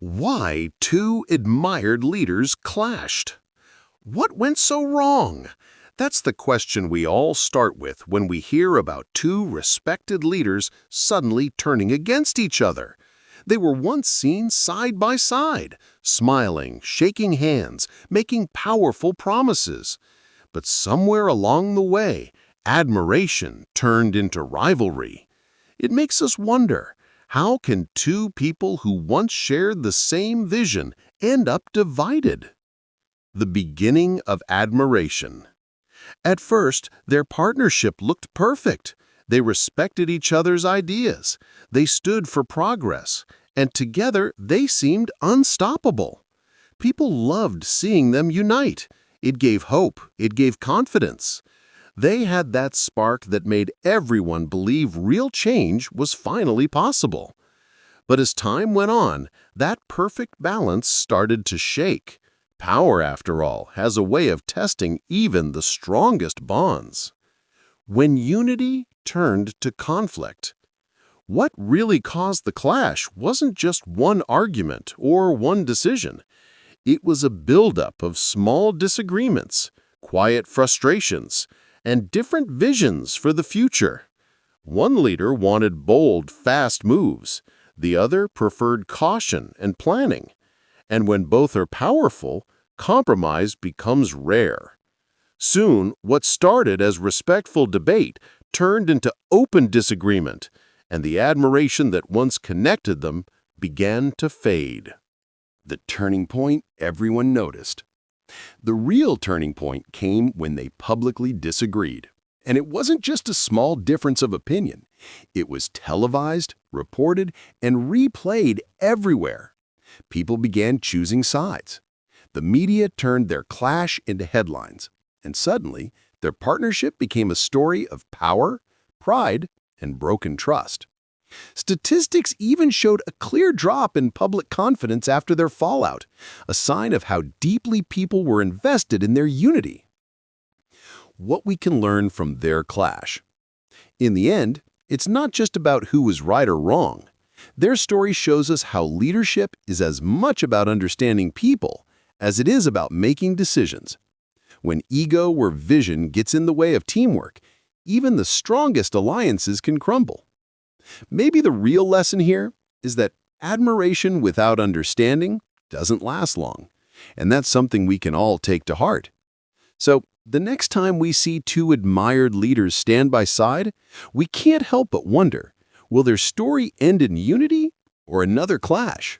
Why two admired leaders clashed? What went so wrong? That's the question we all start with when we hear about two respected leaders suddenly turning against each other. They were once seen side by side, smiling, shaking hands, making powerful promises. But somewhere along the way, admiration turned into rivalry. It makes us wonder, how can two people who once shared the same vision end up divided? The beginning of admiration. At first, their partnership looked perfect. They respected each other's ideas. They stood for progress, and together they seemed unstoppable. People loved seeing them unite. It gave hope. It gave confidence. They had that spark that made everyone believe real change was finally possible. But as time went on, that perfect balance started to shake. Power, after all, has a way of testing even the strongest bonds. When unity turned to conflict, what really caused the clash wasn't just one argument or one decision. It was a buildup of small disagreements, quiet frustrations, and different visions for the future. One leader wanted bold, fast moves. The other preferred caution and planning. And when both are powerful, compromise becomes rare. Soon, what started as respectful debate turned into open disagreement, and the admiration that once connected them began to fade. The turning point everyone noticed. The real turning point came when they publicly disagreed. And it wasn't just a small difference of opinion. It was televised, reported, and replayed everywhere. People began choosing sides. The media turned their clash into headlines, and suddenly, their partnership became a story of power, pride, and broken trust. Statistics even showed a clear drop in public confidence after their fallout, a sign of how deeply people were invested in their unity. What we can learn from their clash. In the end, it's not just about who was right or wrong. Their story shows us how leadership is as much about understanding people as it is about making decisions. When ego or vision gets in the way of teamwork, even the strongest alliances can crumble. Maybe the real lesson here is that admiration without understanding doesn't last long, and that's something we can all take to heart. So, the next time we see two admired leaders stand by side, we can't help but wonder, will their story end in unity or another clash?